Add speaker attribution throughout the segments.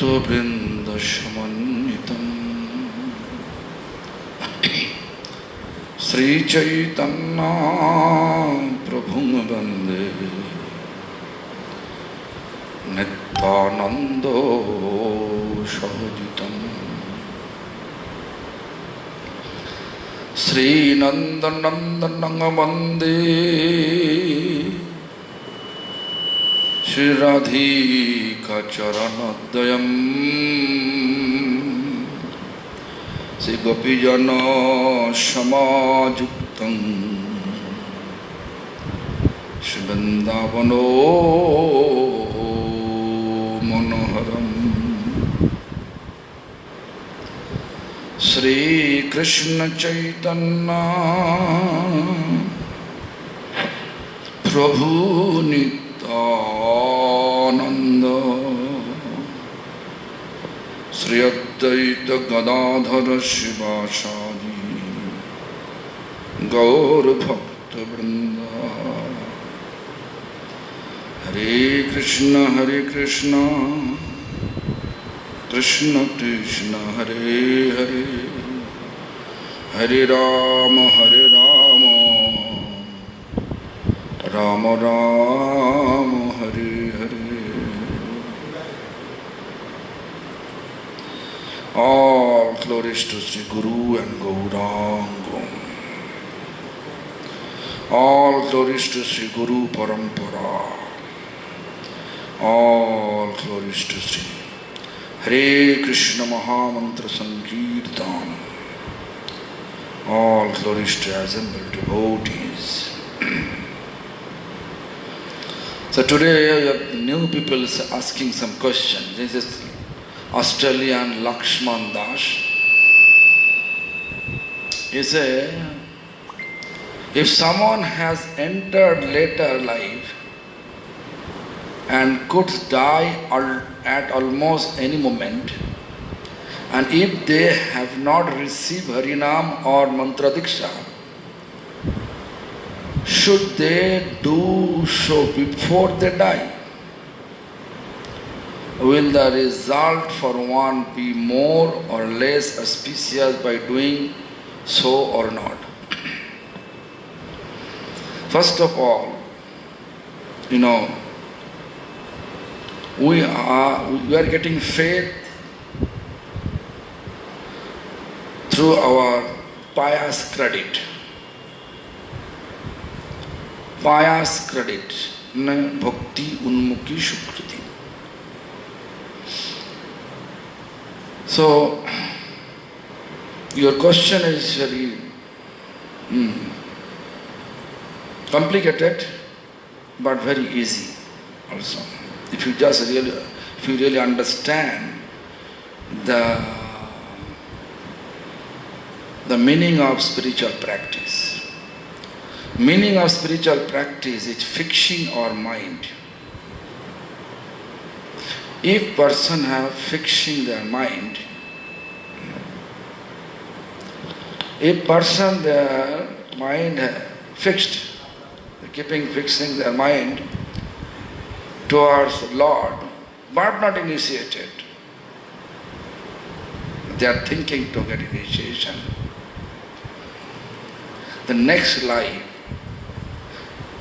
Speaker 1: भक्तवृन्दसमन्वितं श्रीचैतन्य प्रभुं वन्दे नित्यानन्द सहजितं श्रीनन्दनन्दनं वन्दे श्रीराधिकाचरणद्वयं श्रीगोपीजनसमायुक्तं श्रीवृन्दावनो मनोहरम् श्रीकृष्ण चैतन्य प्रभु नित्यानंद श्री अद्वैत गदाधर शिवासादि गौर भक्त वृंद। हरे कृष्ण कृष्ण कृष्ण हरे हरे, हरे Ram Ram Ram Hare Hare. All glories to Sri Guru and Gauranga. All glories to Sri Guru Parampara. All glories to Sri Hare Krishna Mahamantra Sankirtan. All glories to assembled devotees. So today new people asking some questions. This is Australian Lakshman Das. He said, if someone has entered later life and could die at almost any moment, and if they have not received Harinam or Mantra Diksha, should they do so before they die? Will the result for one be more or less auspicious by doing so or not? First of all, we are getting faith through our pious credit. Pious credit, bhakti unmukhi shukriti. So, your question is very complicated, but very easy also. If you really understand the meaning of spiritual practice. Meaning of spiritual practice is fixing our mind. If person have fixing their mind, if person their mind fixed, fixing their mind towards Lord, but not initiated, they are thinking to get initiation. The next life,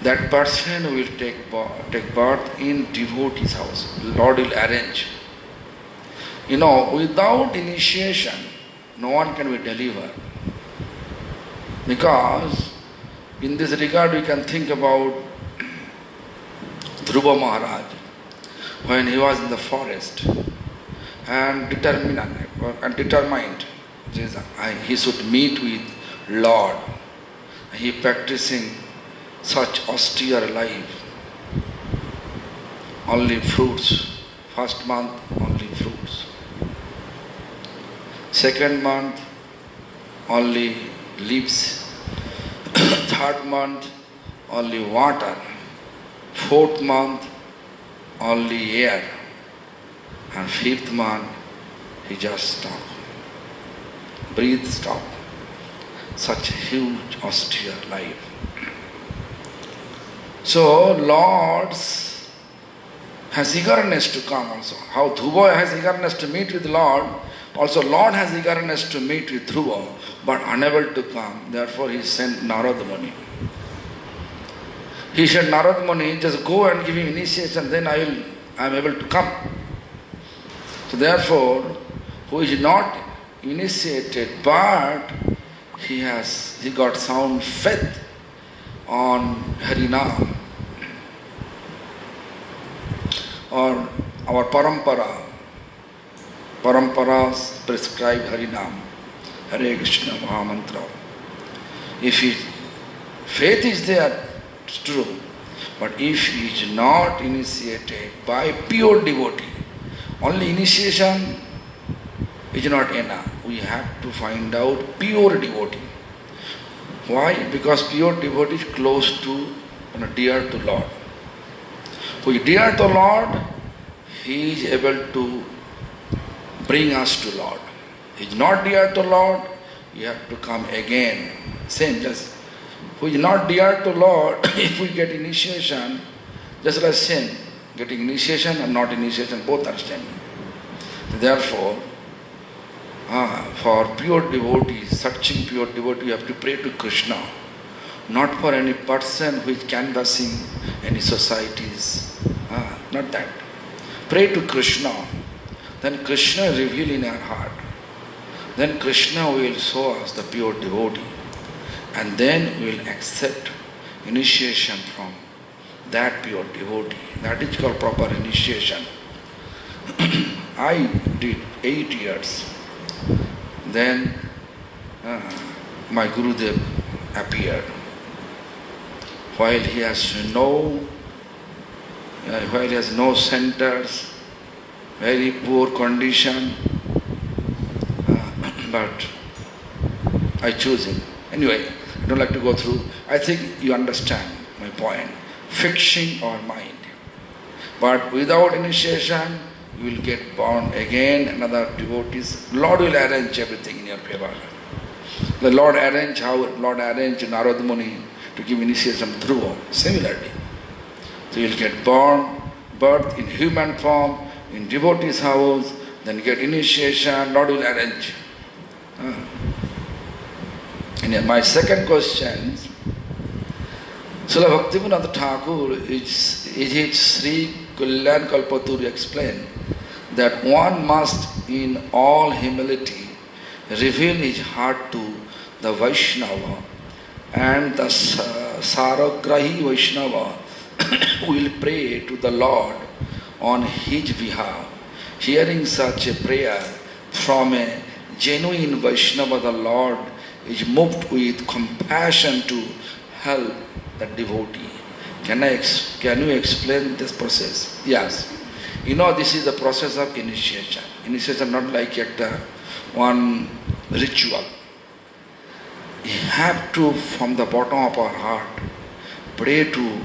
Speaker 1: that person will take birth in devotee's house. Lord will arrange. Without initiation, no one can be delivered. Because in this regard, we can think about Dhruva Maharaj when he was in the forest and determined he should meet with Lord. He practicing such austere life. Only fruits. First month, only fruits. Second month, only leaves. Third month, only water. Fourth month, only air. And fifth month, he just stopped. Breathe, stop. Such a huge, austere life. So, Lord's has eagerness to come also. How Dhruva has eagerness to meet with Lord, also Lord has eagerness to meet with Dhruva, but unable to come. Therefore he sent Narada Muni. He said, Narada Muni, just go and give him initiation, then I am able to come. So therefore, who is not initiated, but he got sound faith on Harinam, or our paramparas prescribe Harinam, Hare Krishna Mahamantra. If his faith is there, it's true. But if he is not initiated by pure devotee, only initiation is not enough. We have to find out pure devotee. Why? Because pure devotee is close to, dear to Lord. Who is dear to Lord, he is able to bring us to Lord. He is not dear to Lord, you have to come again. Same, just who is not dear to Lord, if we get initiation, just like same. Getting initiation and not initiation, both are same. Therefore, for pure devotees, searching pure devotee, you have to pray to Krishna. Not for any person who is canvassing any societies. Not that. Pray to Krishna. Then Krishna reveal in our heart. Then Krishna will show us the pure devotee. And then we will accept initiation from that pure devotee. That is called proper initiation. I did 8 years. Then my Gurudev appeared. While he has no centers, very poor condition, but I choose him. Anyway, I don't like to go through. I think you understand my point. Fixing our mind. But without initiation, you will get born again, another devotees. Lord will arrange everything in your favor. The Lord arranged Narada Muni to give initiation through. Similarly, so you will get birth in human form, in devotee's house, then get initiation, Lord will arrange. And my second question, Srila Bhaktivinoda Thakur is it Sri Kalyan Kalpaturu explained that one must in all humility reveal his heart to the Vaishnava, and the Saragrahi Vaishnava will pray to the Lord on his behalf. Hearing such a prayer from a genuine Vaishnava, the Lord is moved with compassion to help the devotee. Can you explain this process? Yes. This is the process of initiation. Initiation not like one ritual. We have to, from the bottom of our heart, pray to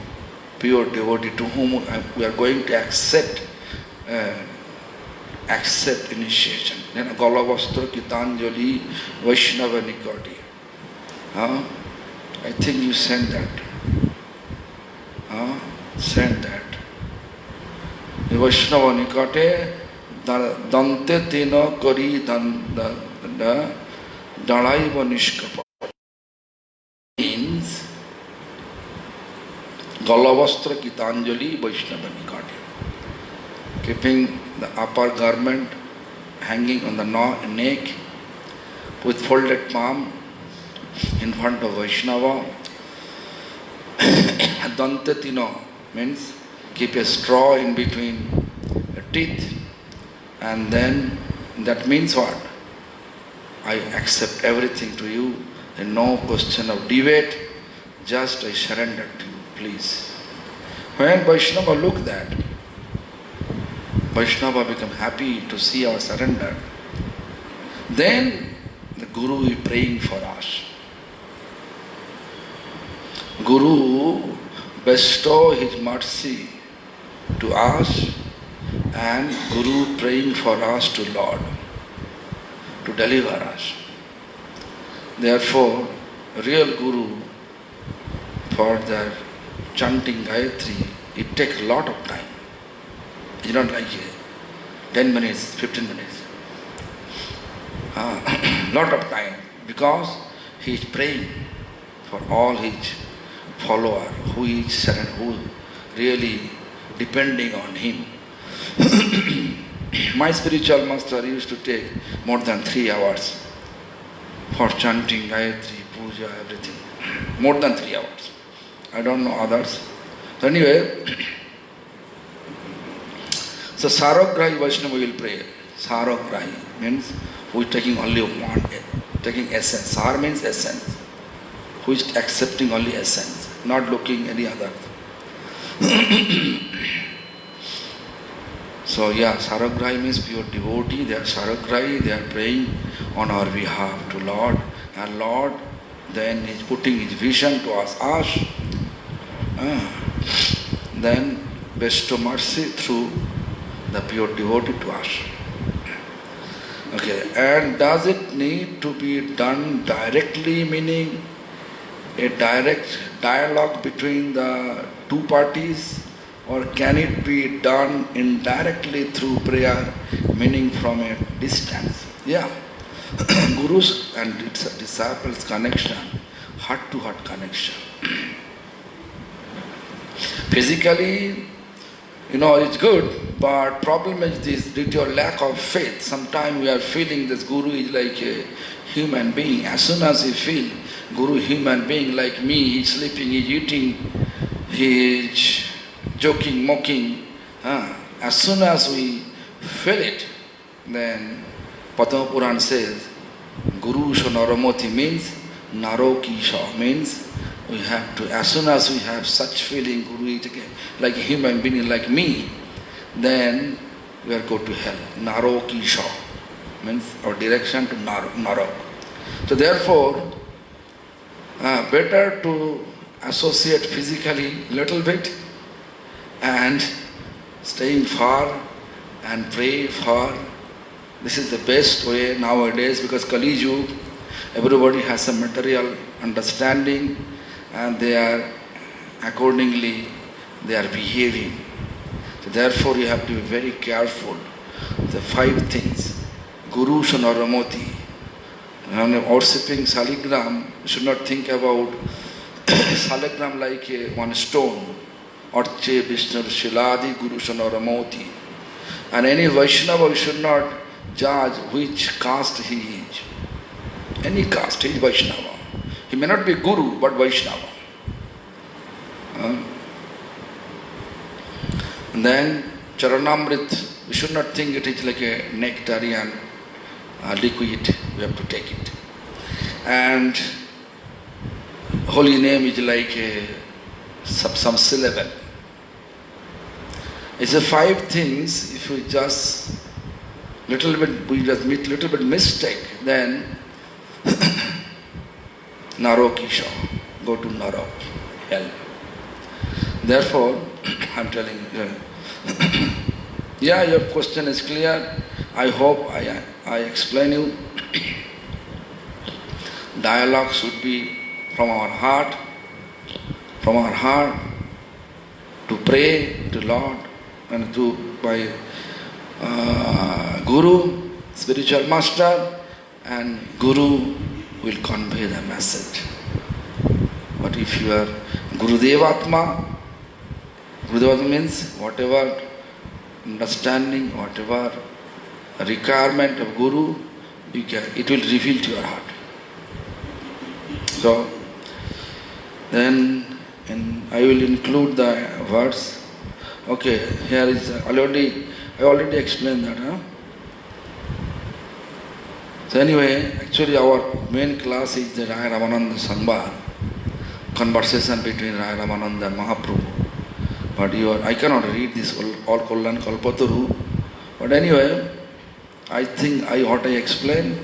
Speaker 1: pure devotee to whom we are going to accept initiation. Then Galavastra Gitanjali Vaishnava Nikoti. I think you sent that. Send that. Vaishnava Nikate Dante Tino Kori Dalaiva Nishkapa. Means Galavastra Gitanjali Vaishnava Nikate. Keeping the upper garment hanging on the neck with folded palm in front of Vaishnava. Dantatino means keep a straw in between the teeth, and then that means what? I accept everything to you, and no question of debate, just I surrender to you, please. When Vaishnava look that, Vaishnava become happy to see our surrender. Then the Guru is praying for us. Guru bestow his mercy to us, and Guru praying for us to Lord to deliver us. Therefore, real Guru, for their chanting Gayatri, it takes a lot of time. It's not like 10 minutes, 15 minutes. Lot of time, because he is praying for all his followers who really depending on him. My spiritual master used to take more than 3 hours for chanting Gayatri, Puja, everything. More than 3 hours. I don't know others. So anyway, so Sarograhi Vaishnava will pray. Sarograhi means who is taking only one, taking essence. Sar means essence. Who is accepting only essence, not looking any other. So yeah, Sarograhi means pure devotee. They are Sarograhi, they are praying on our behalf to Lord. And Lord then is putting his vision to us. Then bestow mercy through the pure devotee to us. Okay, and does it need to be done directly, meaning a direct dialogue between the two parties, or can it be done indirectly through prayer, meaning from a distance? Yeah, Guru's and disciples connection, heart-to-heart connection. Physically, it's good, but problem is this, due to your lack of faith, sometimes we are feeling this Guru is like a human being. As soon as we feel Guru human being like me, he's sleeping, he's eating, he's joking, mocking, as soon as we feel it, then Padma Puran says, Guru Sha Naramoti means Narokisha, means we have to, as soon as we have such feeling, Guru is like a human being like me, then we are going to hell. Narokisha means our direction to Narok. So therefore, better to associate physically little bit and staying far and pray far. This is the best way nowadays, because Kali Yuga, everybody has some material understanding and they are accordingly they are behaving. So therefore you have to be very careful. The 5 things. Guru Sha Naramoti. Worshipping Saligram, you should not think about Saligram like one stone. Arche Vishnu Shiladi Guru Sha Naramoti. And any Vaishnava, you should not judge which caste he is. Any caste, he is Vaishnava. He may not be Guru, but Vaishnava. And then Charanamrit, we should not think it is like a nectarian liquid, we have to take it. And holy name is like some syllable. It's a 5 things. If we just we just make little bit mistake, then Narokisha, go to Narok, hell. Therefore, I'm telling you, yeah, your question is clear. I hope I explain you. Dialogue should be from our heart to pray to Lord and to by Guru, spiritual master, and Guru will convey the message. But if you are Gurudevatma means whatever understanding, whatever requirement of Guru, it will reveal to your heart. So, then I will include the words. Okay, here is I already explained that. So anyway, actually our main class is the Raya Ramananda Sangha, conversation between Raya Ramananda and Mahaprabhu. But I cannot read this all Kalyan Kalpataru. But anyway, I think what I explain,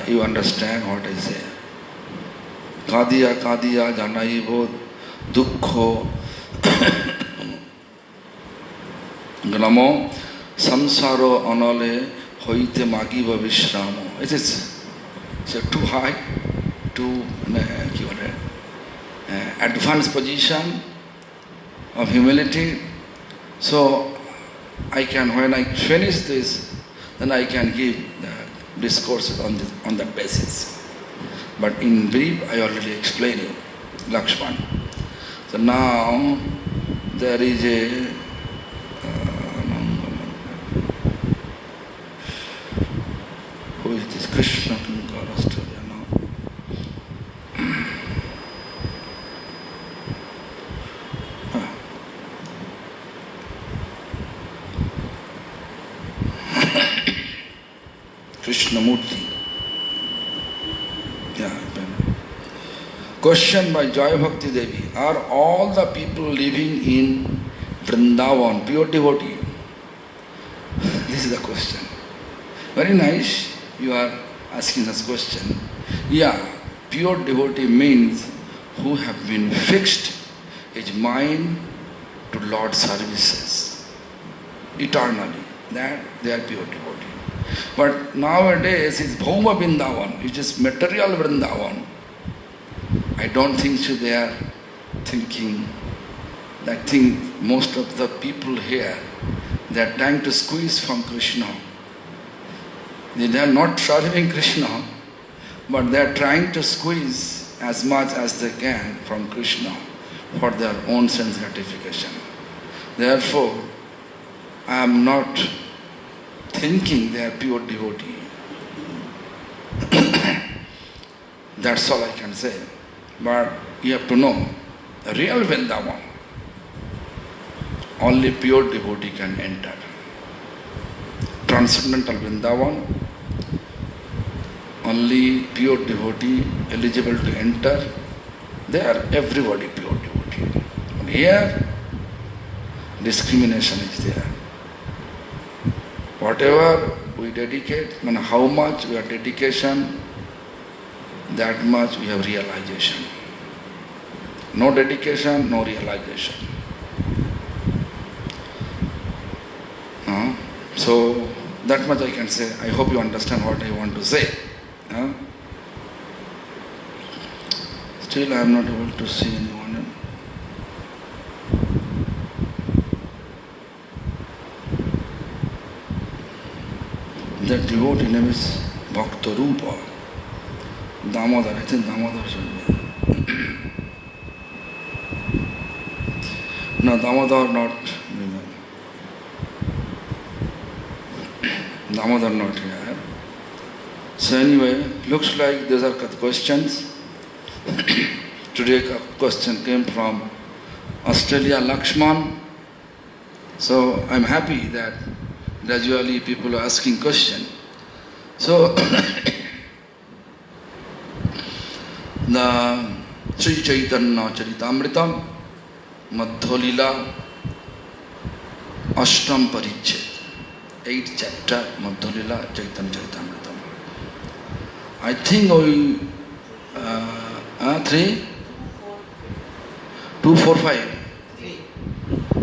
Speaker 1: you understand what I say. Kadiya janaibo dukkho gnamo samsaro anale hoite magiva vishramo. It is too high, too advanced position of humility. So when I finish this, then I can give the discourses on that basis. But in brief, I already explained you, Lakshman. So now there is a who is this Krishna Kinkar Australia now? Krishnamurti. Yeah. Question by Joy Bhakti Devi. Are all the people living in Vrindavan pure devotee? This is the question. Very nice. You are asking this question. Yeah, pure devotee means who have been fixed his mind to Lord's services eternally. That they are pure devotee. But nowadays it's Bhauma Vrindavan, which is material Vrindavan. I don't think so they are thinking. I think most of the people here, they are trying to squeeze from Krishna. They are not serving Krishna, but they are trying to squeeze as much as they can from Krishna for their own sense gratification. Therefore, I am not thinking they are pure devotee. That's all I can say. But you have to know, the real Vrindavan, only pure devotee can enter. Transcendental Vrindavan, only pure devotee eligible to enter. There, everybody pure devotee. But here, discrimination is there. Whatever we dedicate, how much we have dedication, that much we have realization. No dedication, no realization. So that much I can say. I hope you understand what I want to say. Still I am not able to see anyone. The devotee name is Bhaktarupa. Damodar, I think Damodar should be. No, Damodar not. Damodar not here. So anyway, looks like these are questions. Today a question came from Australia, Lakshman. So I'm happy that gradually people are asking questions. So the Sri Chaitanya Charitamritam, Madhya-lila, Ashtam Parichet, 8th chapter, Madhya-lila, Chaitanya Charitamritam. I think we 3, 245,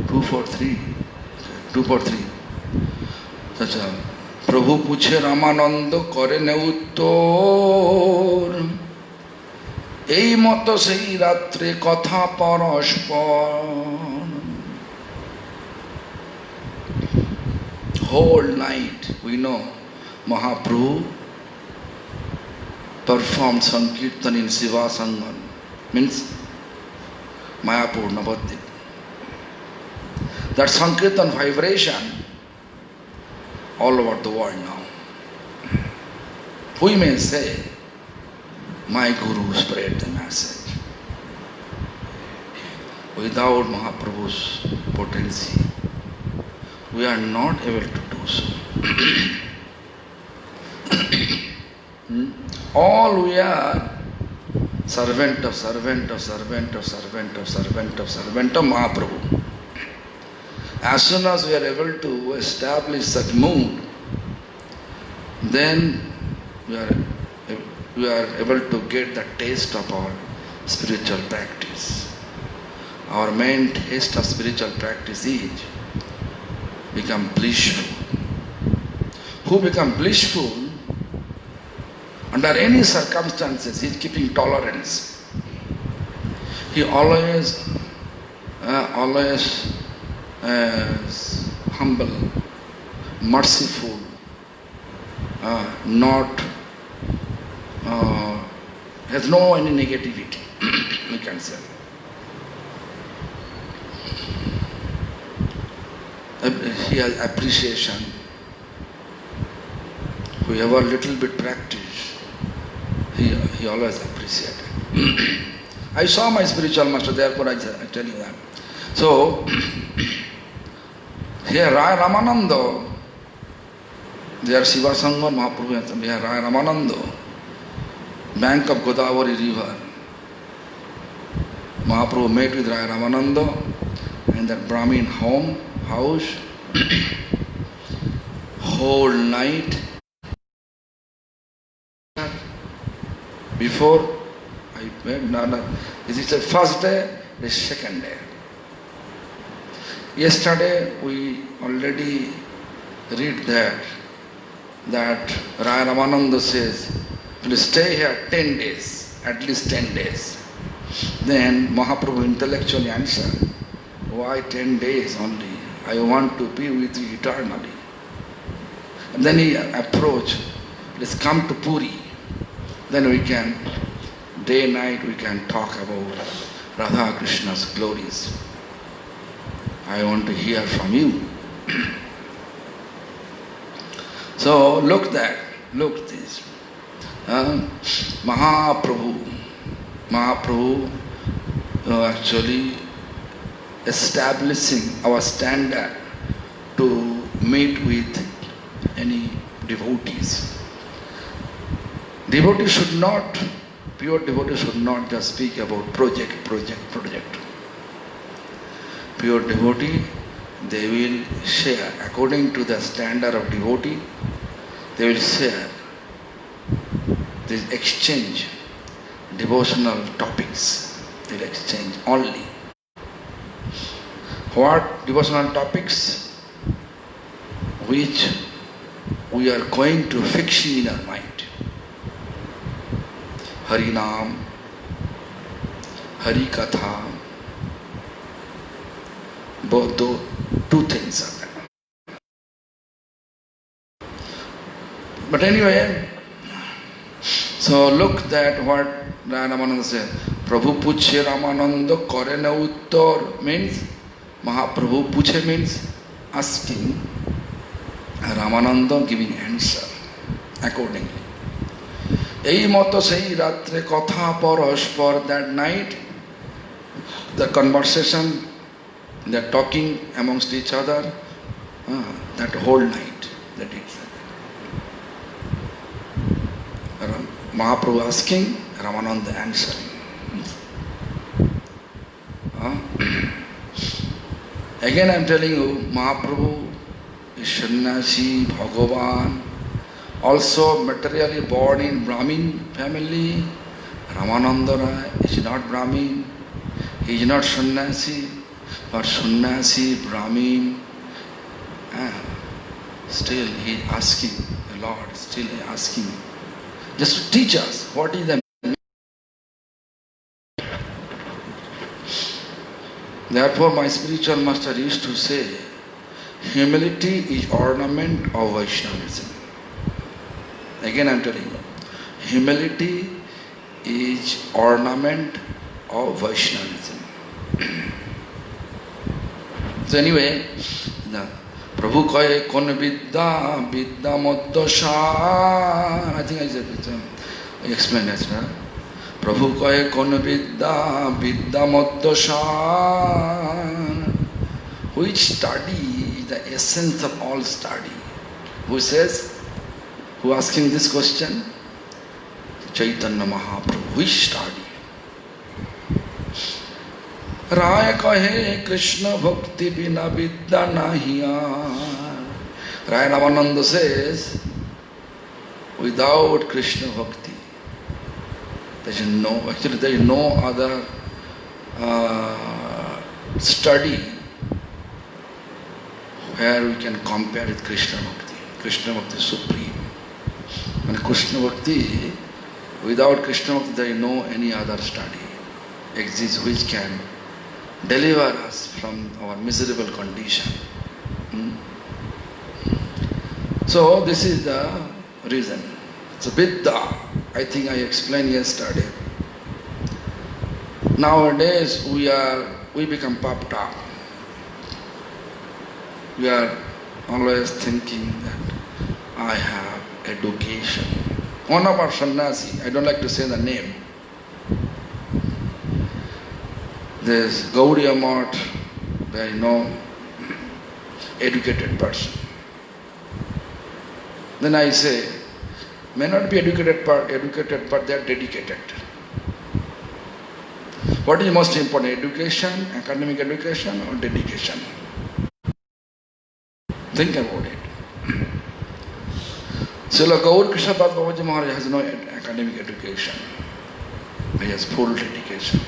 Speaker 1: 243, 243. আচ্ছা, প্রভু পুছে রামানন্দ করে নে উত্তর, এই মতো সেই রাত্রে কথা পরস্পর। Whole night we know Mahaprabhu performed Sankirtan in Siva Sangam, means Mayapur, Navadvip. That Sankirtan vibration all over the world now. We may say, my Guru spread the message. Without Mahaprabhu's potency, we are not able to do so. All we are servant of Mahaprabhu. As soon as we are able to establish such mood, then we are able to get the taste of our spiritual practice. Our main taste of spiritual practice is become blissful. Who become blissful under any circumstances, he is keeping tolerance. He always humble, merciful, not has no any negativity, we can say. He has appreciation. Whoever little bit practice, he always appreciated. I saw my spiritual master, therefore I tell you that. So, here Raya Ramananda, there Shiva Sangha Mahaprabhu, here Raya Ramananda, bank of Godavari river. Mahaprabhu met with Raya Ramananda in that Brahmin house, whole night. Before I met, this is the first day, the second day. Yesterday we already read that Raya Ramananda says, please stay here 10 days, at least 10 days. Then Mahaprabhu intellectually answered, why 10 days only? I want to be with you eternally. And then he approached, let's come to Puri. Then we can, day night we can talk about Radha Krishna's glories. I want to hear from you. So look this. Mahaprabhu actually establishing our standard to meet with any devotees. Pure devotee should not just speak about project. Pure devotee, they will share according to the standard of devotee. They will share, they exchange devotional topics. They will exchange only. What devotional topics? Which we are going to fix in our mind. Hari Naam, Hari Katha, both two things are there. But anyway, so look at what Raya Ramananda said. Prabhu Puchhe Ramananda Kare na Uttar means Mahaprabhu Puchhe means asking, Ramananda giving answer accordingly. এই মতো সেই রাত্রে কথা পরস্পর, that night the conversation, the talking amongst each other, that whole night, that is Mahaprabhu asking, Ramananda answering. Again I am telling you, Mahaprabhu is Sannyasi, Bhagavan, also materially born in Brahmin family. Ramananda Rai is not Brahmin, he is not Sannyasi, but Sannyasi, Brahmin. Still he is asking the Lord, still he is asking, just to teach us what is the. Therefore my spiritual master used to say, humility is ornament of Vaishnavism. Again I am telling you, humility is ornament of Vaishnavism. So anyway, Prabhu kahe kon vidya moddoshan, I think I said it, I explained it. Prabhu kahe kon vidya moddoshan. Which study is the essence of all study? Who says? Who asking this question? Chaitanya Mahaprabhu. Which study? Raya kahe Krishna bhakti bina vidya nahiya. Raya Ramananda says, without Krishna bhakti, there is no other study where we can compare with Krishna bhakti. Krishna bhakti is supreme. And Krishna bhakti, without Krishna bhakti, there is no any other study exists which can deliver us from our miserable condition. Hmm? So this is the reason. So Vidya, I think I explained yesterday. Nowadays we become puffed up. We are always thinking that I have education. One of our sannyasi, I don't like to say the name, this Gaudiya Math, very known, educated person. Then I say, may not be educated, but they are dedicated. What is most important, education, academic education or dedication? Think about it. Srila Gaur Krishna Das Babaji Maharaj has no academic education. He has full dedication.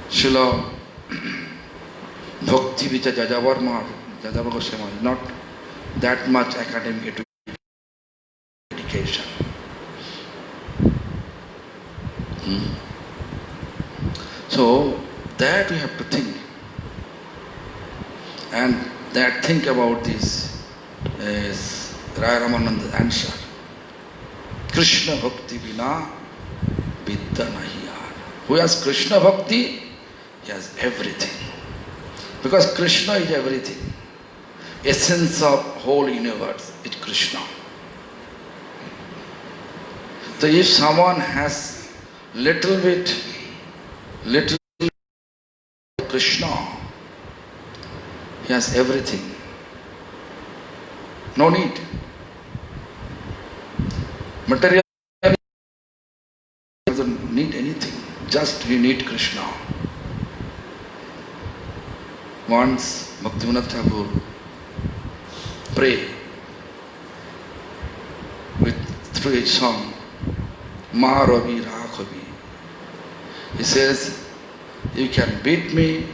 Speaker 1: Srila Bhakti Vicha Jajavar Maharaj, Jajavar Goswami Maharaj, not that much academic education. So that we have to think. And that think about this is Raya Ramananda's answer. Krishna Bhakti Vina Vidya Nahi Aar. Who has Krishna Bhakti, he has everything. Because Krishna is everything. Essence of whole universe is Krishna. So if someone has little Krishna, he has everything. No need. Material doesn't need anything. Just we need Krishna. Once Bhaktivinoda Thakur prayed through his song, Ma Ravi Rakhavi. He says, you can beat me,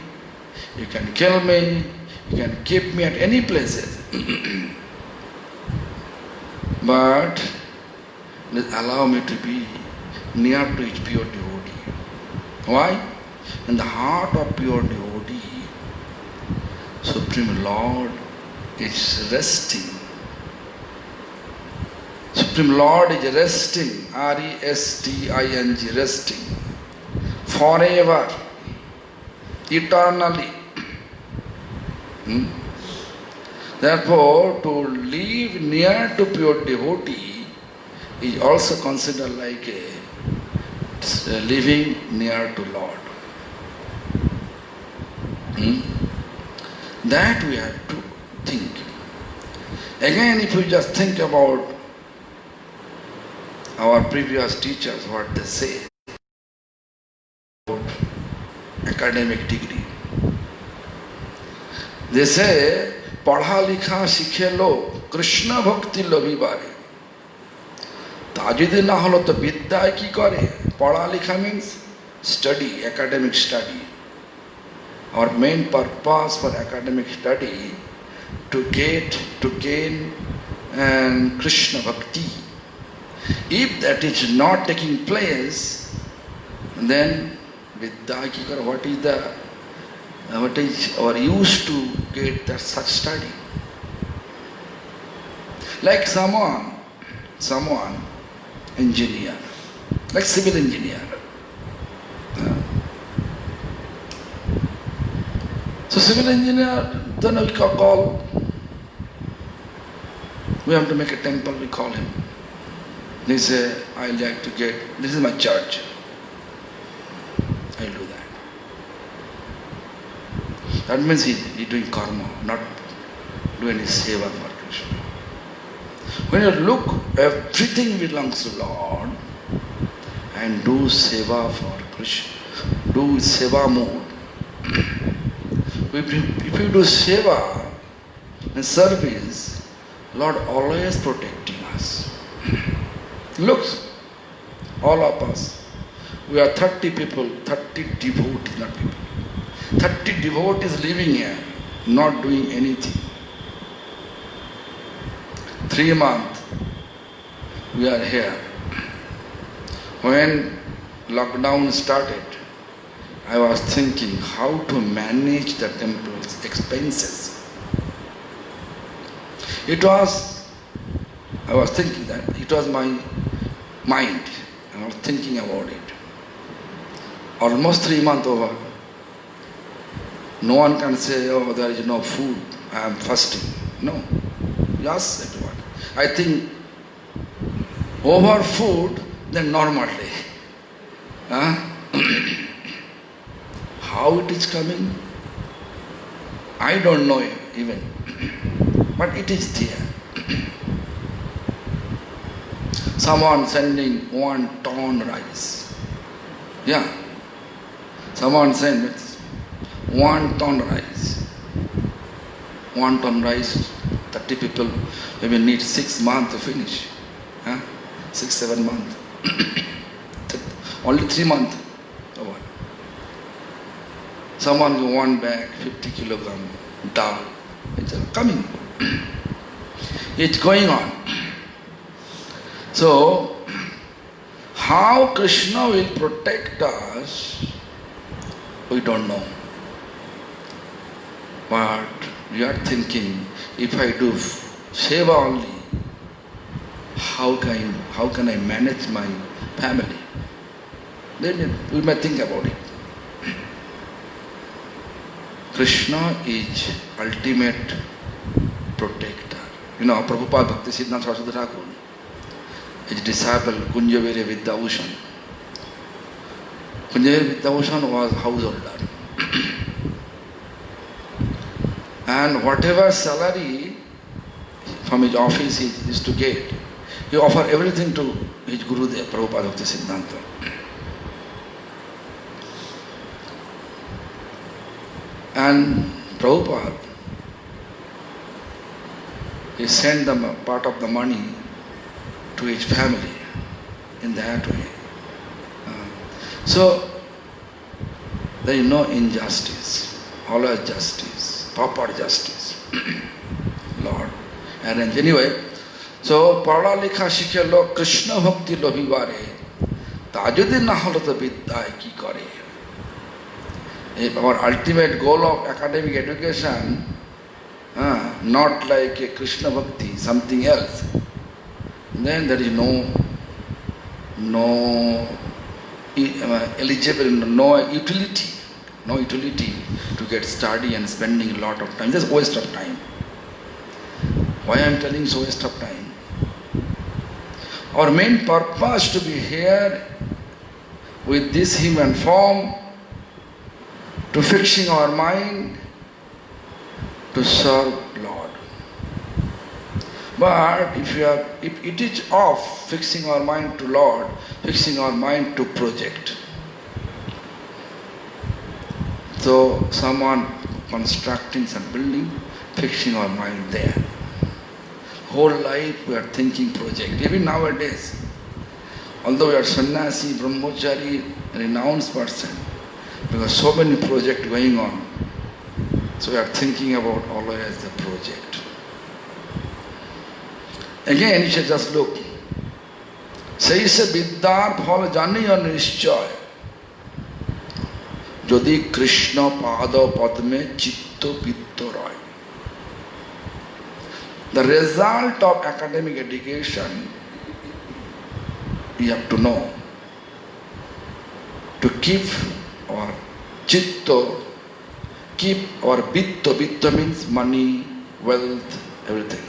Speaker 1: you can kill me, you can keep me at any places. But allow me to be near to each pure devotee. Why? In the heart of pure devotee, Supreme Lord is resting. Supreme Lord is resting, R-E-S-T-I-N-G, resting, forever, eternally. Therefore, to live near to pure devotee is also considered like a living near to Lord. That we have to think. Again, if we just think about our previous teachers, what they say about academic degree. They say, पढ़ा लिखा सीखे लोग कृष्ण भक्ति लभिबारे ता यदि ना hello तो विद्या की करे पढ़ा लिखा means study, academic study. Our main purpose for academic study to gain Krishna bhakti. If that is not taking place, then vidya ki kar, what is our use to get that such study? Like someone engineer, like civil engineer. So civil engineer, then we call, we have to make a temple, we call him. He say, I like to get, this is my church. I'll do that. That means he's doing karma, not do any seva for Krishna. When you look, everything belongs to Lord and do seva for Krishna, do seva mode. If you do seva and service, Lord always protecting us. Look, all of us, we are 30 people, 30 devotees, not people. 30 devotees living here, not doing anything. 3 months, we are here. When lockdown started, I was thinking how to manage the temple's expenses. I was thinking that it was my mind. I was thinking about it. Almost 3 months over. No one can say, oh, there is no food, I am fasting. No. Just everyone. I think over food than normal day. Huh? How it is coming? I don't know even. But it is there. Someone sending 1 ton rice. Yeah. Someone sent 1 ton rice. 1 ton rice, 30 people maybe need 6 months to finish. Huh? 6-7 months. Only 3 months. Oh, someone who 1 bag, 50 kilogram dal. It's coming. It's going on. So, how Krishna will protect us, we don't know. But we are thinking, if I do seva only, how can I manage my family? Then we may think about it. Krishna is ultimate protector. You know, Prabhupada Bhakti Siddhanta Saraswati Thakur, his disciple Kunjaviri Vidyabhushan. Kunjaviri Vidyabhushan was householder. And whatever salary from his office he used to get, he offered everything to his Gurudev, Prabhupada Bhakti Siddhanta. And Prabhupada, he sent them a part of the money to his family in that way. So, there is no injustice, always justice, proper justice. Lord arrange. Anyway, so Parala Likha Shikhe Lok Krishna Bhakti Lobhivare Tajudi Nahalata Vidyai Ki Kare. If our ultimate goal of academic education, not like a Krishna Bhakti, something else, then there is no eligible, no utility to get study and spending a lot of time. Just waste of time. Why I am telling so waste of time? Our main purpose to be here with this human form, to fixing our mind to serve Lord. But if it is off fixing our mind to Lord, fixing our mind to project. So someone constructing some building, fixing our mind there. Whole life we are thinking project. Even nowadays, although we are sannyasi, brahmachari, renounced person, because so many projects going on, so we are thinking about always the project. Again, you should just look. Say se vidyar phal janiya nishchay. Jodi Krishna pada padme chitto pitto roy. The result of academic education, you have to know. To keep our chitto, keep our bitto. Bitto means money, wealth, everything.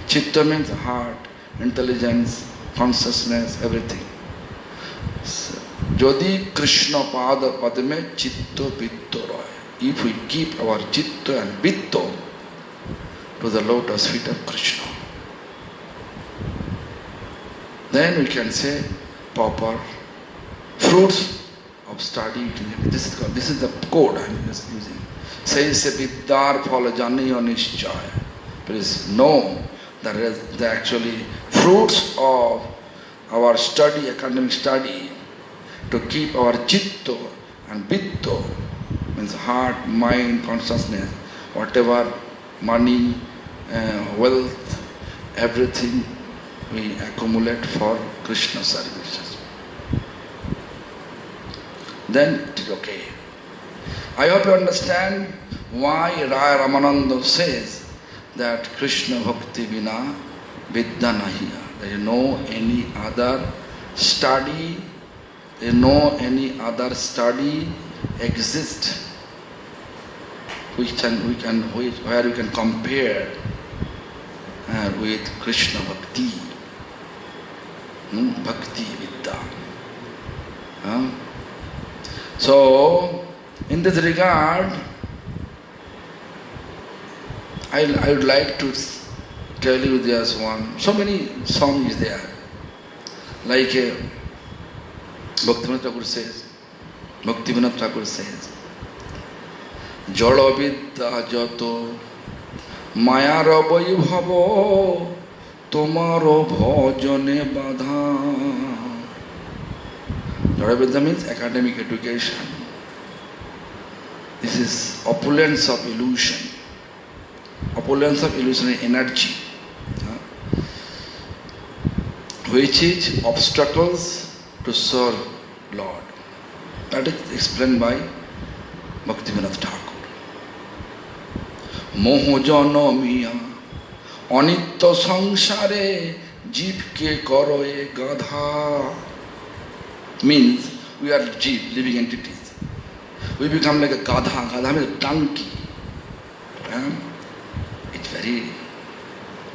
Speaker 1: Chitta means heart, intelligence, consciousness, everything. Jodi Krishna pada padme chitto bitto roy. If we keep our chitta and bitto to the lotus feet of Krishna, then we can say proper fruits of study. This is the code I am using. Says vidyar phala janiya nishchay. Please know the actually fruits of our study, academic study, to keep our chitto and bitto, means heart, mind, consciousness, whatever money, wealth, everything we accumulate for Krishna services. then it is okay. I hope you understand why Raya Ramananda says that Krishna Bhakti Vina Vidya Nahiya. There is no any other study, there is no any other study exists where we can compare with Krishna Bhakti. Bhakti Vidya. So, in this regard, I would like to tell you there's one, so many songs there. Like Bhaktivinoda Thakur says, Jala Vidya Jato Mayara Vaibhava Tomaro Bhajane Badha. Jala Vidya means academic education. This is opulence of illusion. Opulence of illusionary energy, which is obstacles to serve Lord. That is explained by Bhaktivinoda Thakur. Moho jana miya anitya sangsare jeevke karoye gadha. Means we are jeev, living entities. We become like a gadha. Gadha means a donkey. It's very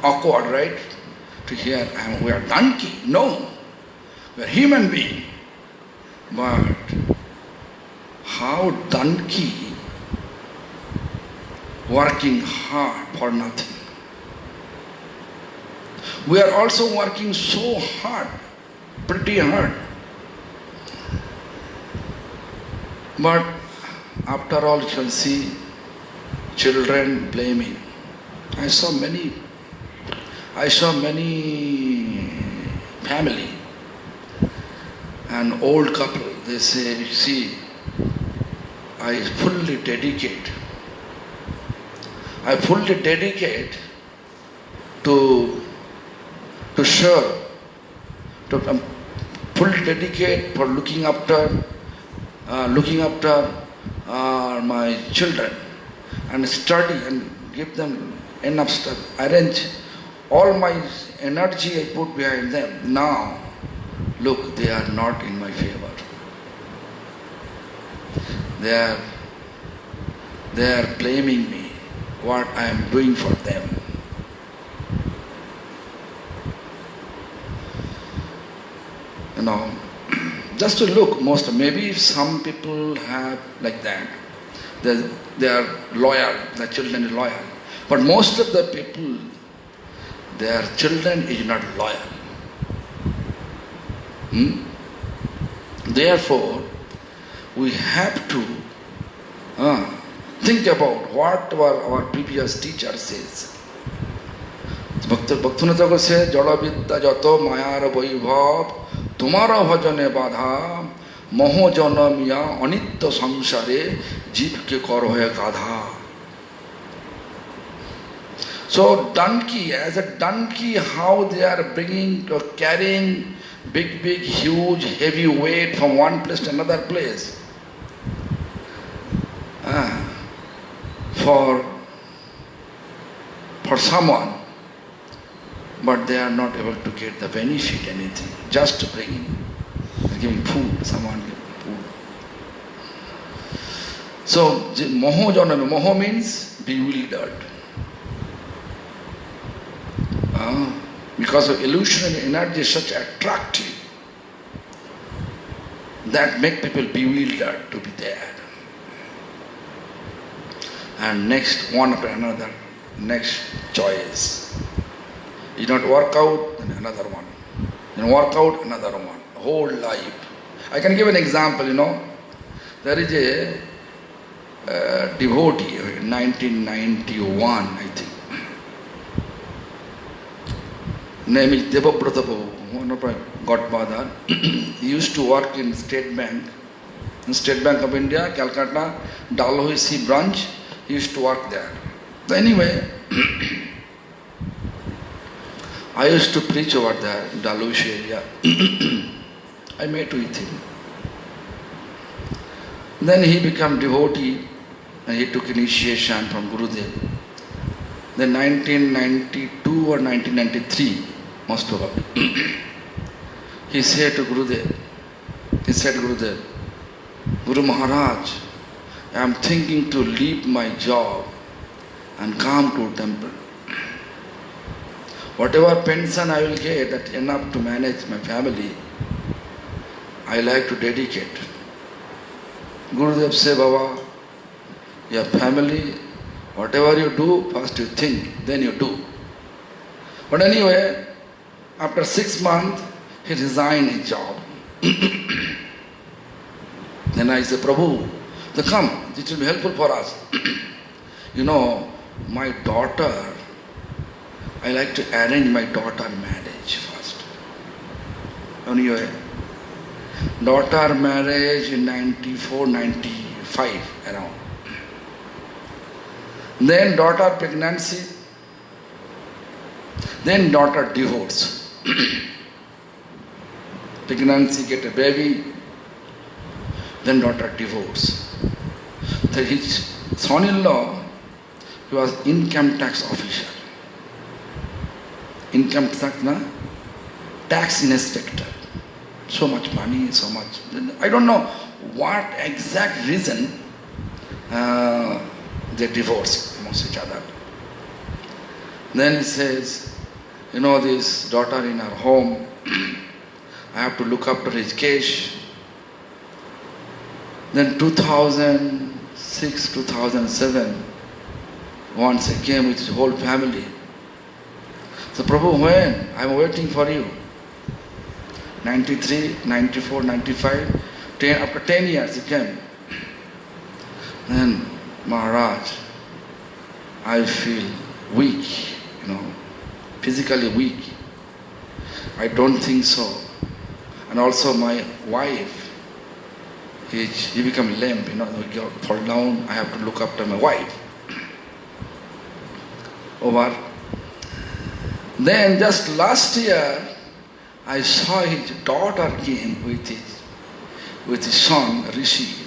Speaker 1: awkward, right? To hear we are donkey. No, we are human being. But how donkey working hard for nothing? We are also working so hard, pretty hard. But after all, you can see children blaming. I saw many family, an old couple, they say, see, I fully dedicate to serve, to fully dedicate for looking after my children and study and give them enough stuff. Arrange all my energy I put behind them. Now, look, they are not in my favor. They are blaming me, what I am doing for them. You know, just to look, maybe some people have like that. They are loyal, the children are loyal. But most of the people, their children is not loyal. Therefore, we have to think about what our previous teacher says. Bhaktivinoda Thakur says, Jala Vidya Jato Mayar Vaibhav Tumara Bhajane Badha Moho Jana Miya Anitya Sangsare Jeevke Karohe Gadha. So donkey, as a donkey, how they are carrying big, huge, heavy weight from one place to another place. For someone, but they are not able to get the benefit, anything, just bringing, giving food, someone giving food. So, moho janami, moho means bewildered. Because of illusionary energy is such attractive that make people bewildered to be there. And next, one after another, next choice. You don't work out, then another one. Then work out, another one. Whole life. I can give an example, There is a devotee in 1991, I think. Name is Devabrata Prabhu, one of my godfather. He used to work in State Bank of India, Calcutta, Dalhousie branch. He used to work there. So anyway, I used to preach over there, Dalhousie area. I met with him. Then he became devotee and he took initiation from Gurudev. Then 1992 or 1993, most probably, he said to Gurudev, Guru Maharaj, I am thinking to leave my job and come to temple. Whatever pension I will get, that enough to manage my family, I like to dedicate. Gurudev said, Baba, your family, whatever you do, first you think, then you do. But anyway, after 6 months, he resigned his job. Then I said, Prabhu, so come, it will be helpful for us. You know, my daughter, I like to arrange my daughter marriage first. Anyway, daughter marriage in 94, 95 around. Then daughter pregnancy. Then daughter divorce. Pregnancy, get a baby. Then daughter divorce. So his son-in-law, he was income tax officer. Income tax, na? Tax inspector. So much money, so much. I don't know what exact reason they divorced amongst each other. Then he says, you know, this daughter in her home, I have to look after his case. Then 2006, 2007, once he came with his whole family. So Prabhu, when? I am waiting for you. 93, 94, 95, after 10 years he came. Then, Maharaj, I feel weak, physically weak. I don't think so. And also my wife, he become lame, we fall down, I have to look after my wife. Over. Then just last year, I saw his daughter came with his son, Rishi.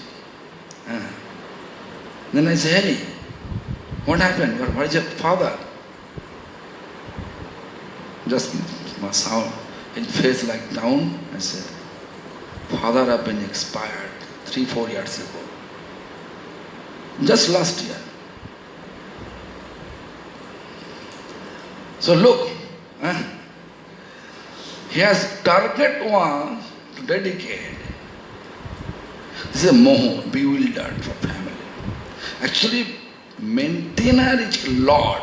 Speaker 1: Then I said, hey, what happened? Where is your father? Just sound, his face like down. I said, father have been expired 3-4 years ago. Just last year. So look, he has target one to dedicate. This is a moho, bewildered for family. Actually, maintainer is Lord.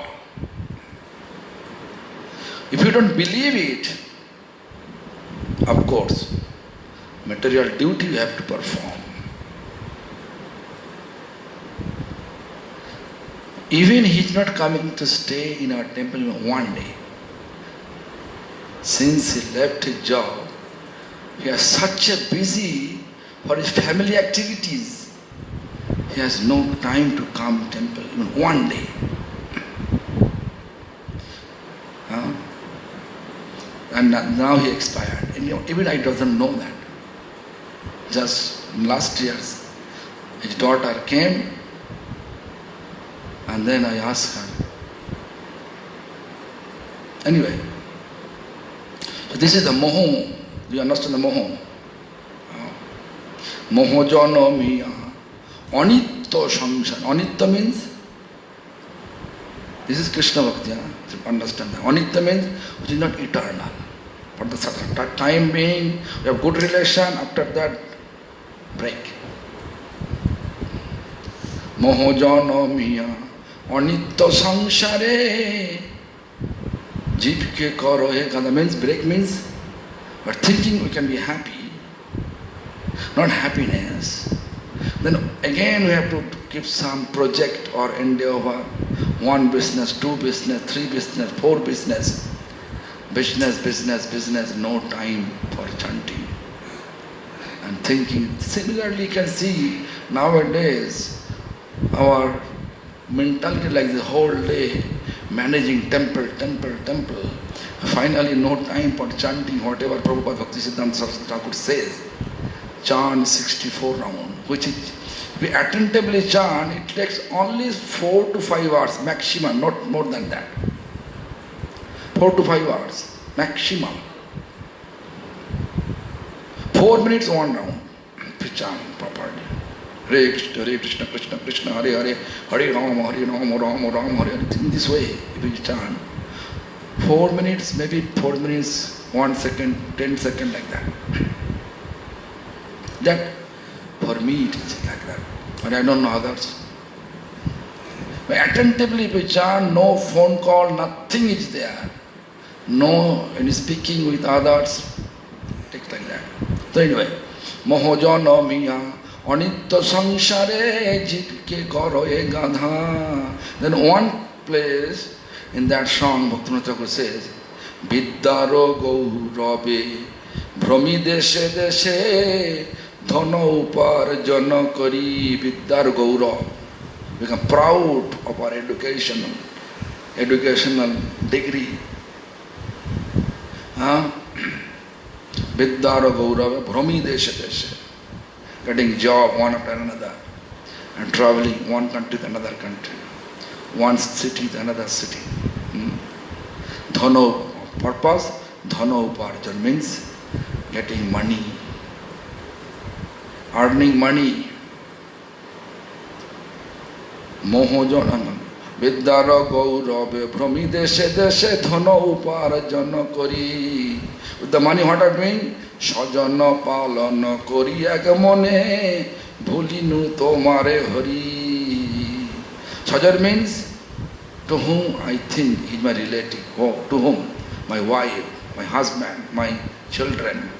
Speaker 1: If you don't believe it, of course, material duty you have to perform. Even he is not coming to stay in our temple one day. Since he left his job, he is such a busy for his family activities. He has no time to come to temple even one day. And now he expired. And even I doesn't know that. Just last year, his daughter came, and then I asked her. Anyway, so this is the moho. Do you understand the moho? Moho jano miya. Anitya samsara. Anitya means, this is Krishna Bhakti. To understand that. Anitya means which is not eternal. For the time being, we have good relation, after that, break. Moho jano miya. Anitya samsare. Jeep ke karo he kada means break means we're thinking we can be happy, not happiness. Then again we have to keep some project or endeavor, 1 business, 2 business, 3 business, 4 business. Business, no time for chanting and thinking. Similarly, you can see nowadays our mentality like the whole day managing temple. Finally, no time for chanting whatever Prabhupada Bhakti Siddhanta Saraswati Thakur says. Chant 64 rounds, which is We attentively chant, it takes only 4 to 5 hours maximum, not more than that. 4 to 5 hours maximum. 4 minutes one round. We chant properly. Hare Krishna, Krishna Krishna, Hare Hare, Hare Rama, Rama Rama, Hare Hare. In this way, if we chant 4 minutes, maybe 4 minutes, 1 second, 10 seconds, like that. That for me it is like that. But I don't know others. But attentively if we chant, no phone call, nothing is there. No any speaking with others. Takes like that. So anyway, Mohojana miya anitya sangsare jitke karo e gadha. Then one place in that song Bhaktivinoda Thakur says, Vidyaro gaurabe bhrami deshe deshe dhana uparjana kari. Vidyar gaurav. Become proud of our educational degree. Vidyaro gaurav bhrami deshe deshe. Getting job one after another and traveling one country to another country, one city to another city. Dhano purpose, dhano uparjan means getting money, earning money. Mohojana Vidyara gaurabe bhrami deshe deshe dhano uparjan kori. With the money what are doing? Sajana palana kori agamone bhulinu tomare hari. Sajar means to whom I think is my relative. Oh, to whom? My wife, my husband, my children,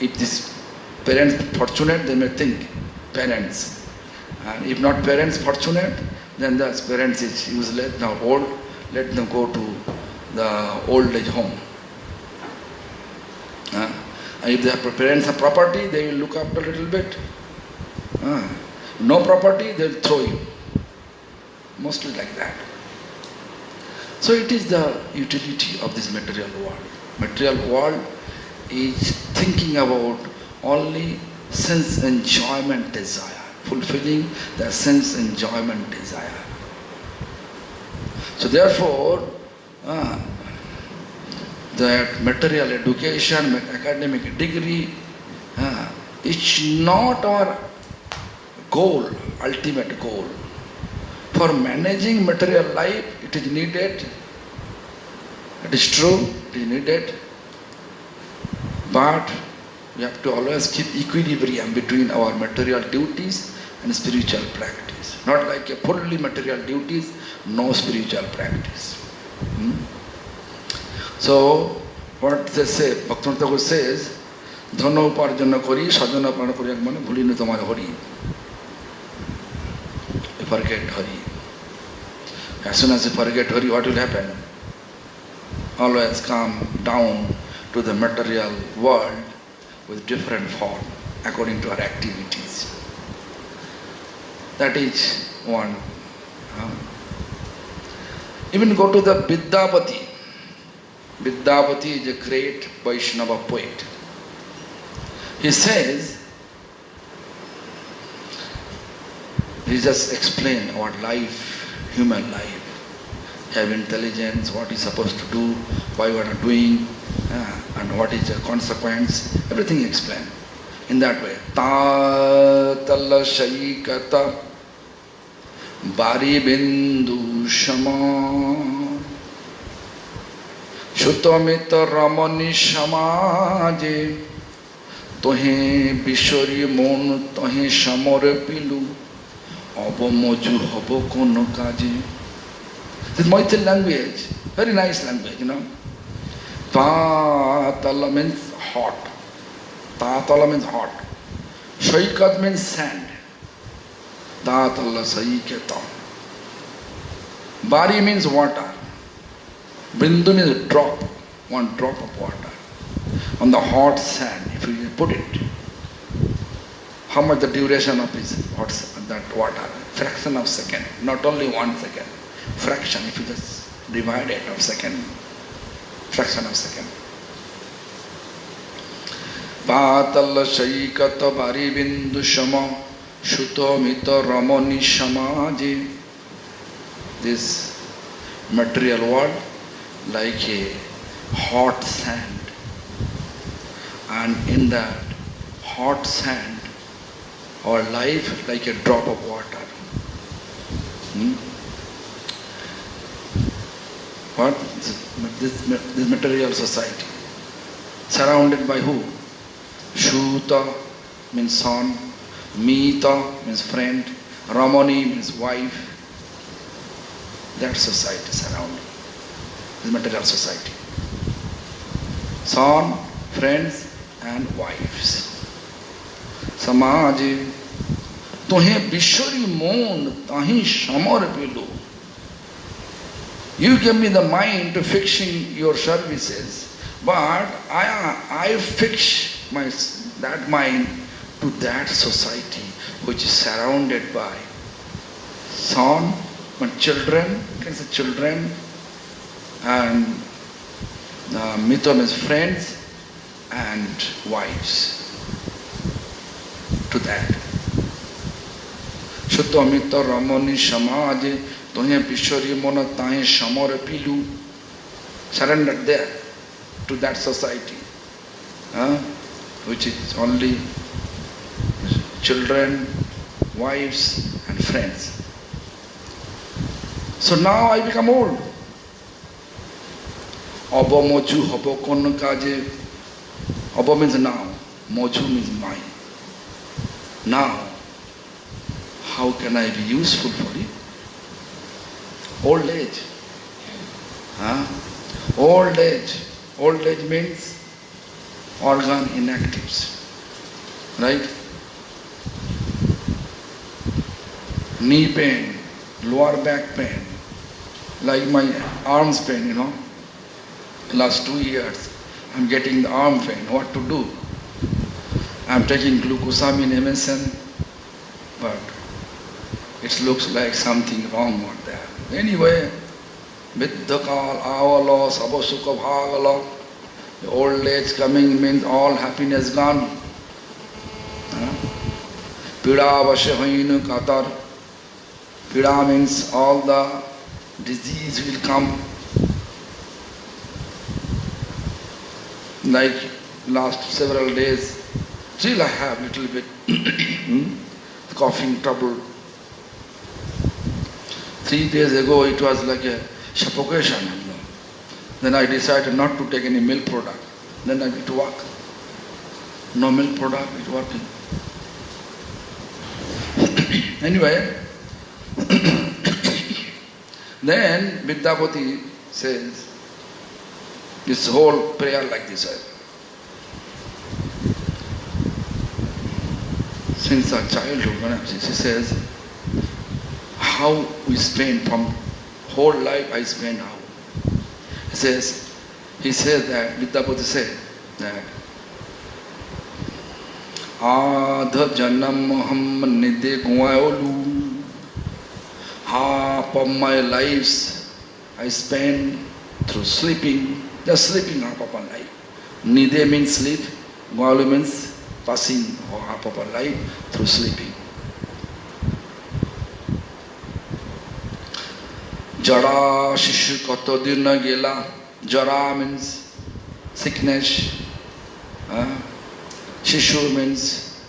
Speaker 1: if this parents fortunate, they may think parents. And if not parents fortunate, then the parents is useless, now old, let them go to the old age home. If their parents have property, they will look after a little bit. No property, they will throw you. Mostly like that. So it is the utility of this material world. Material world is thinking about only sense enjoyment desire, fulfilling the sense enjoyment desire. So therefore, that material education, academic degree, is not our goal, ultimate goal. For managing material life, it is needed. It is true, it is needed. But we have to always keep equilibrium between our material duties and spiritual practice. Not like a fully material duties, no spiritual practice. So, what they say, Bhaktivinoda Thakur says, Dhana uparjana kori, sadhana prana kori agmana, bhulinu tamara hari. You forget Hari. As soon as you forget Hari, what will happen? Always come down to the material world with different form according to our activities. That is one. Even go to the Vidyapati. Vidyapati is a great Vaishnava poet. He says, he just explained our life, human life. Have intelligence, what is supposed to do, why we are doing, and what is the consequence. Everything explained in that way. Ta talla shaikata bari bindu shama shutamita ramani shamaje tohe bishori mon tohe shamore pilu Abomoju hobo kono kaji. This is Maithili language, very nice language, you know. Ta-tala means hot. Ta-tala means hot. Shaikat means sand. Ta-tala saiketa. Bari means water. Bindu means drop, one drop of water. On the hot sand, if you put it, how much the duration of that water? Fraction of second, not only 1 second. Fraction, if you just divide it of second, fraction of second. Patala shaikata bari bindu shama Shuto Mito Ramoni Shamaji. This material world like a hot sand, and in that hot sand our life like a drop of water. What? This material society surrounded by who? Shuta means son, Mita means friend, Ramani means wife. That society surrounding this material society. Son, friends and wives. Samaji, तुहे बिश्वरी मोन ताही summer pillow. You give me the mind to fixing your services, but I fix that mind to that society which is surrounded by son, children, and Mito means friends and wives. To that. Shuddha Mito Ramani Samaje Tohe Pishori Mona Tahe Shamore Pilu. Surrendered there to that society, which is only children, wives and friends. So now I become old. Abba Moju Hobo Kon Kaje. Abba means now. Moju means mine. Now, how can I be useful for you? Old age. Old age. Old age means organ inactives. Right? Knee pain, lower back pain, like my arms pain, Last 2 years, I'm getting the arm pain. What to do? I'm taking glucosamine MSM, but it looks like something wrong out there. Anyway, Viddhakal, Avala, Sabasukha Bhagala, the old age coming means all happiness gone. Pida Vashahainu Katar. Pida means all the disease will come. Like last several days, still I have little bit coughing trouble. 3 days ago it was like a suffocation. Then I decided not to take any milk product. Then I need to walk. No milk product, it's working. Anyway, then Vidyapati says, this whole prayer like this. Since our childhood, she says, how we spend from whole life I spend how. He says that, Vidyapati said that, Adha janam ham nide guayolu. Half of my lives I spend through sleeping. Just sleeping half of my life. Nide means sleep, Gualu means passing half of our life through sleeping. Jara Shishu Kotodina Gela. Jara means sickness. Shishu means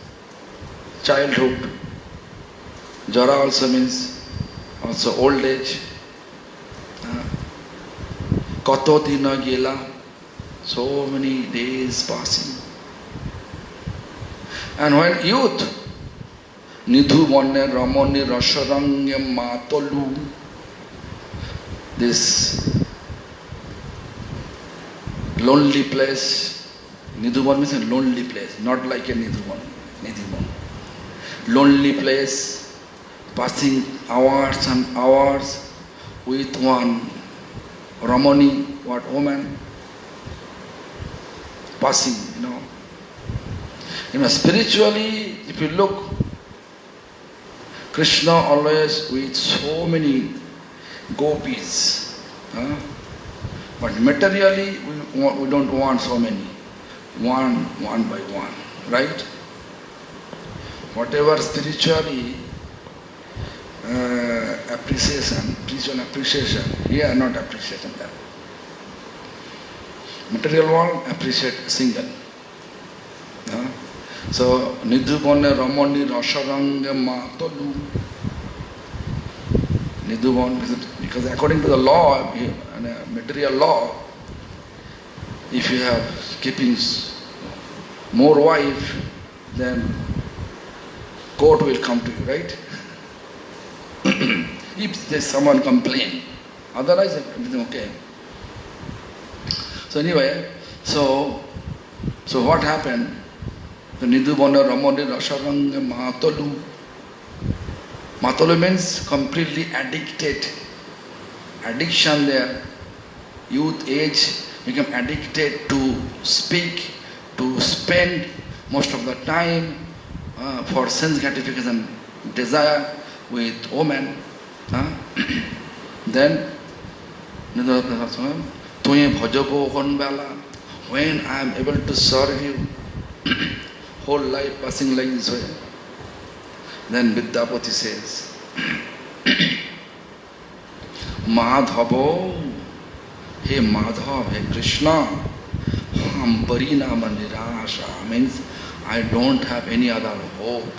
Speaker 1: childhood. Jara also means also old age. Kotodina Gela. So many days passing. And when youth, Nidhu Monne Ramoni Rasharangya Matolu, this lonely place, Nidhuvan means a lonely place, not like a Nidhuvan. Lonely place, passing hours and hours with one Ramani, what woman, passing, spiritually, if you look, Krishna always with so many gopis. But materially, we don't want so many. One by one. Right? whatever spiritually spiritual appreciation, here not appreciation there. Material world appreciate single. So Nidhubone Ramoni Rasharanga Matolu. Nidhubon, because according to the law, material law, if you have keeping more wife, then court will come to you, right? If there's someone complain, otherwise everything okay. So anyway, so what happened? The Nidhubana Ramoni Rasharanga Matolu. Matolu means completely addicted. Addiction there. Youth age become addicted to speak, to spend most of the time for sense gratification, desire with women. Then when I am able to serve you, whole life passing like this way. Then Vidyapati says, Madhavo, hey Madhav, hey Krishna, Parinama Nirasha, means I don't have any other hope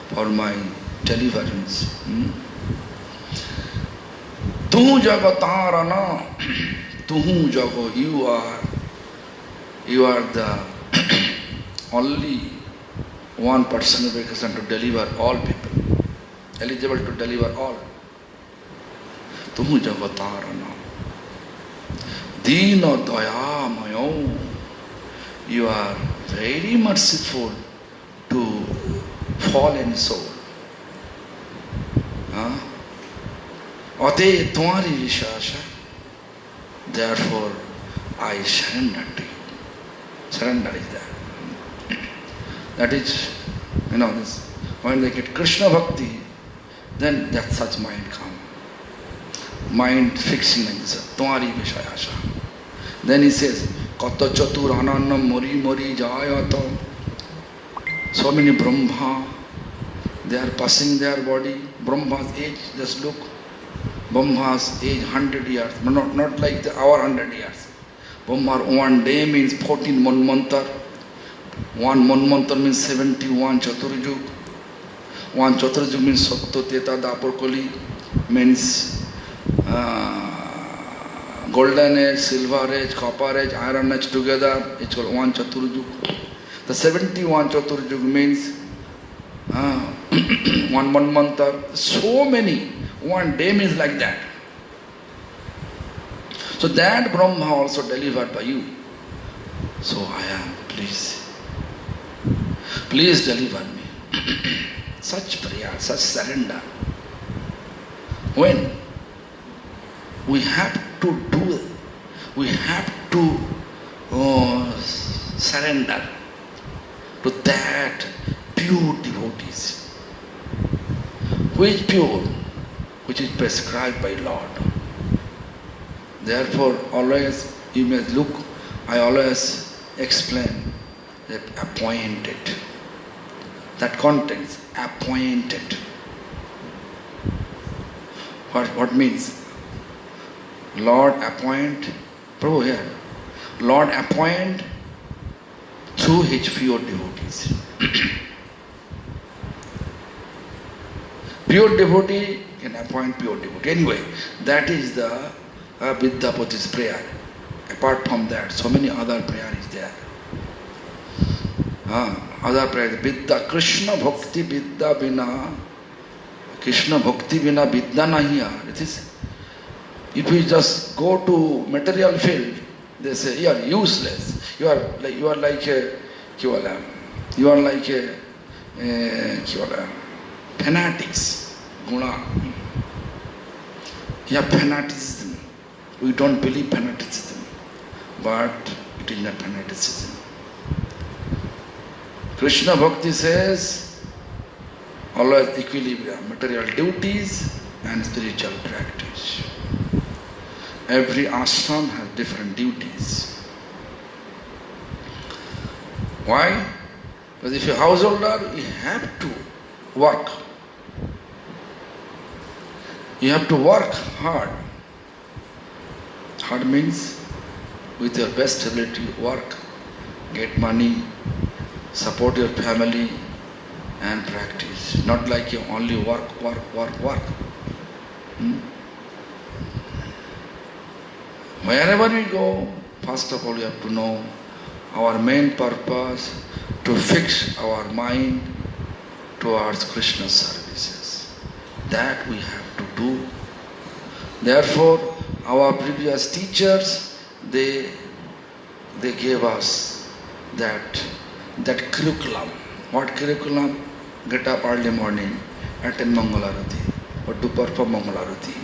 Speaker 1: for my deliverance. Tu Jagatarana, Tuhu Jago, you are the only one personification to deliver all people, eligible to deliver all. Tuhu Jagatarana, Dina Dayamayo, you are very merciful to fallen soul. Ate Tumari Vishasha, therefore I surrender to you. Surrender is that. That is, this, when they get Krishna Bhakti, then that such mind come. Mind fixing like this, Tumari Vishayasha. Then he says, Kata Chatur Ananna Mori Mori Jayata. So many Brahma, they are passing their body. Brahma's age, just look. Brahma's age 100 years, but not like our 100 years. Brahma one day means 14 Manvantar. One Manvantar means 71 Chaturjug. One Chaturjug means Satya Teta Dapurkoli, means golden age, silver age, copper age, iron age together. It's called one Chaturjug. The 71 Chaturjug means one Manvantar. So many. One day means like that. So that Brahma also delivered by you. So I am, please deliver me. Such prayer, such surrender. When we have to do it, we have to surrender to that pure devotees. Who is pure? Which is prescribed by Lord. Therefore, always you may look, I always explain that appointed. That contains appointed. What means? Lord appoint, Prabhu here, Lord appoint through his pure devotees. Pure devotee can appoint pure devotee. Anyway, that is the Vidyapati's prayer. Apart from that, so many other prayer is there. Other prayer, Vidya, Krishna Bhakti Vidya Bina, Krishna Bhakti Bina Vidya Nahiya. It is, if you just go to material field, they say you are useless. You are like a fanatics. Guna. You have fanaticism. We don't believe fanaticism, but it is not fanaticism. Krishna Bhakti says always equilibrium, material duties and spiritual practice. Every ashram has different duties. Why? Because if you're a householder, you have to work. You have to work hard. Hard means with your best ability, work, get money, support your family, and practice. Not like you only work. Wherever we go, first of all, you have to know our main purpose to fix our mind towards Krishna's services. That we have to do. Therefore, our previous teachers, they gave us that curriculum. What curriculum? Get up early morning, attend Mangalarati, or to perform Mangalarati.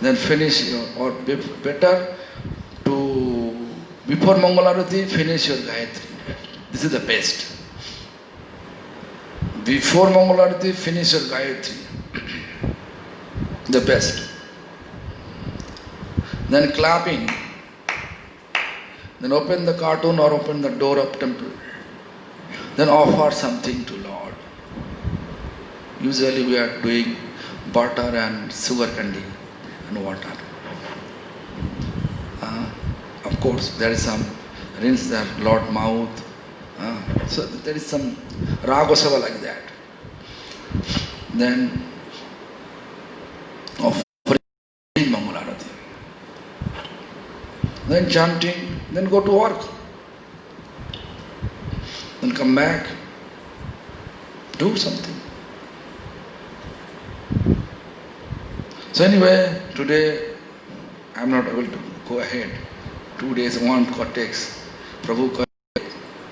Speaker 1: Then finish or better to before Mangalarati, finish your Gayatri. This is the best. Before Mangalarati, finish your Gayatri. The best. Then clapping. Then open the cartoon or open the door of temple. Then offer something to Lord. Usually we are doing butter and sugar candy and water. Of course, there is some rinse the Lord mouth. So there is some Ragosava like that. Then offering Mangalarati. Then chanting, then go to work. Then come back, do something. So anyway, today I am not able to go ahead. 2 days, one cortex. Prabhu kahe,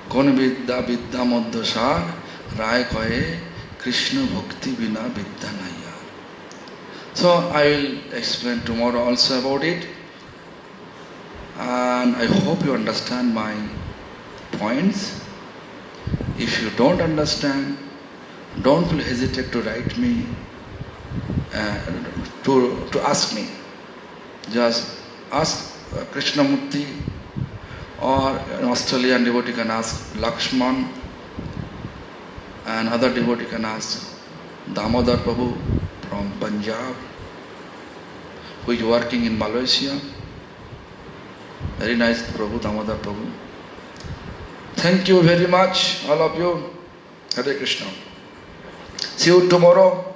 Speaker 1: kon vidya vidya madhya Rai kahe, Krishna bhakti bina vidya naya. So I will explain tomorrow also about it. And I hope you understand my points. If you don't understand, don't hesitate to write me, to ask me. Just ask Krishnamurti, or an Australian devotee can ask Lakshman, and other devotee can ask Damodar Prabhu from Punjab, who is working in Malaysia. Very nice Prabhu, Damodar Prabhu. Thank you very much, all of you. Hare Krishna. See you tomorrow.